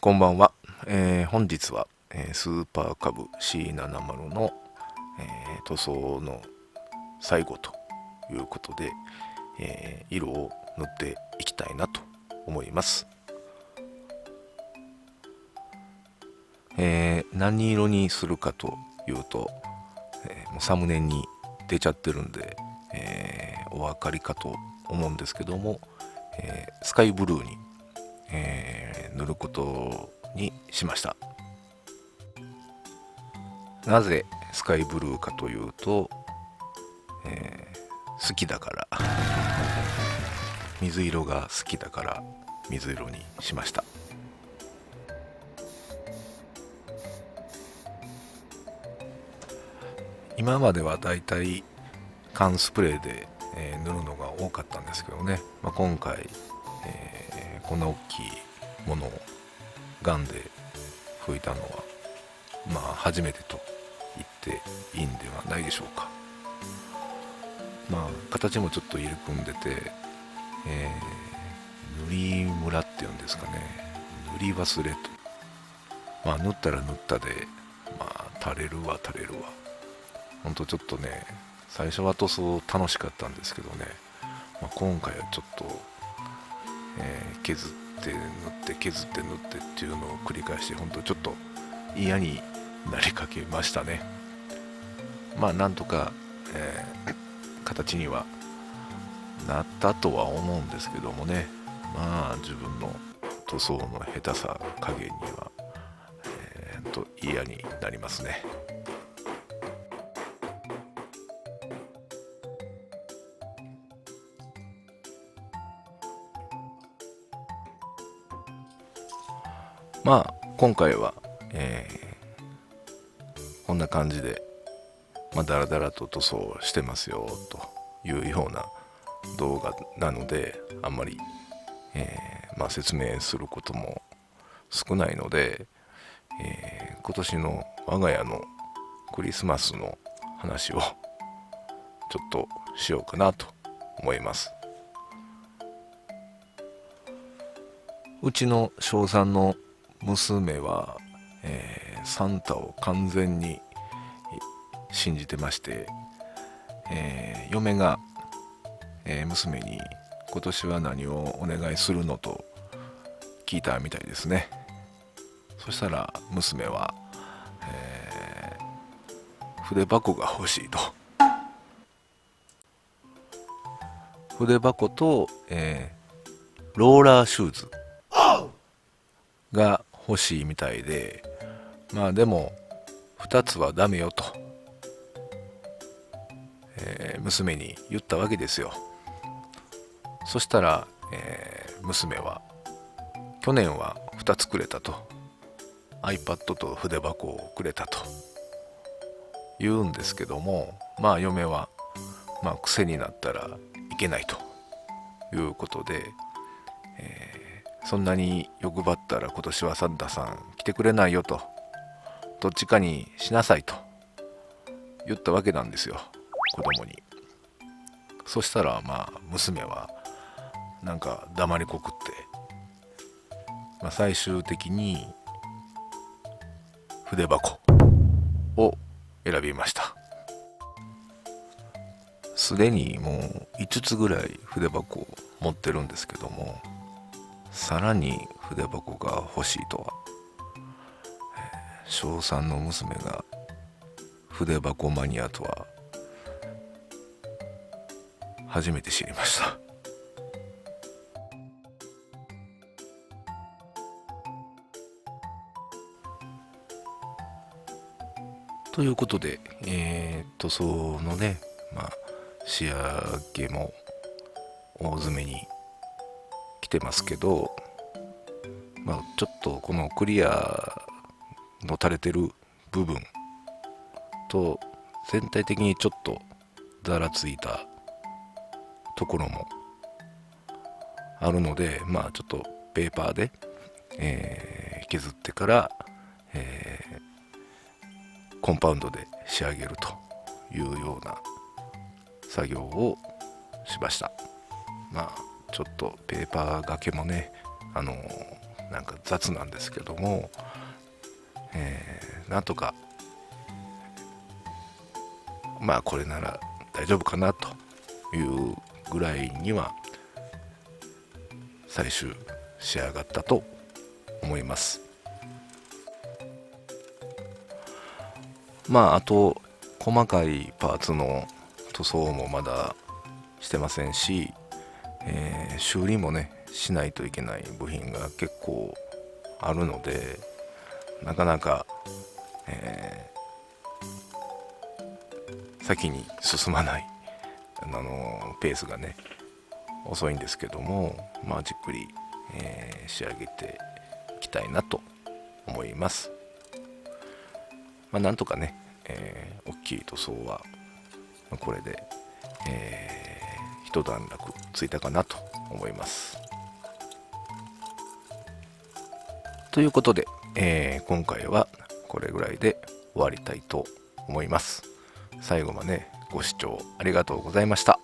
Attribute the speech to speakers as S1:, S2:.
S1: こんばんは。本日は、スーパーカブ C70 の、塗装の最後ということで、色を塗っていきたいなと思います。何色にするかというと、もうサムネに出ちゃってるんで、お分かりかと思うんですけども、スカイブルーに、塗ることにしました。なぜスカイブルーかというと、好きだから水色が好きだから水色にしました。今まではだいたい缶スプレーで、塗るのが多かったんですけどね、今回、こんな大きいものをガンで拭いたのは初めてと言っていいんではないでしょうか。形もちょっと入れ込んでて、塗りムラっていうんですかね、塗り忘れと、塗ったら塗ったで垂れるわほんとちょっとね、最初は塗装楽しかったんですけどね、今回はちょっと、削って塗って削って塗ってっていうのを繰り返して、本当ちょっと嫌になりかけましたね。なんとか、形にはなったとは思うんですけどもね、自分の塗装の下手さ加減には、嫌になりますね。今回は、こんな感じで、だらだらと塗装してますよというような動画なので、あんまり、説明することも少ないので、今年の我が家のクリスマスの話をちょっとしようかなと思います。うちの小3の娘は、サンタを完全に信じてまして、嫁が、娘に今年は何をお願いするのと聞いたみたいですね。そしたら娘は、筆箱が欲しいと。筆箱と、ローラーシューズが欲しいみたいで、でも2つはダメよと、娘に言ったわけですよ。そしたら、娘は去年は2つくれたと、 iPad と筆箱をくれたと言うんですけども、嫁は癖になったらいけないということで、そんなに欲張ったら今年はサンタさん来てくれないよと、どっちかにしなさいと言ったわけなんですよ、子供に。そしたら娘はなんか黙りこくって、最終的に筆箱を選びました。すでにもう5つぐらい筆箱を持ってるんですけども、さらに筆箱が欲しいとは、小3の娘が筆箱マニアとは初めて知りました。ということで、塗装のね、仕上げも大詰めに来てますけど、ちょっとこのクリアの垂れてる部分と全体的にちょっとざらついたところもあるので、ちょっとペーパーで、削ってから、コンパウンドで仕上げるというような作業をしました。ちょっとペーパーがけもね、なんか雑なんですけども、なんとかまあこれなら大丈夫かなというぐらいには最終仕上がったと思います。まああと細かいパーツの塗装もまだしてませんし、修理もねしないといけない部品が結構あるので、なかなか、先に進まない、ペースがね遅いんですけども、まあじっくり、仕上げていきたいなと思います。まあなんとかね、大きい塗装はこれで、一段落ついたかなと思います。ということで、今回はこれぐらいで終わりたいと思います。最後までご視聴ありがとうございました。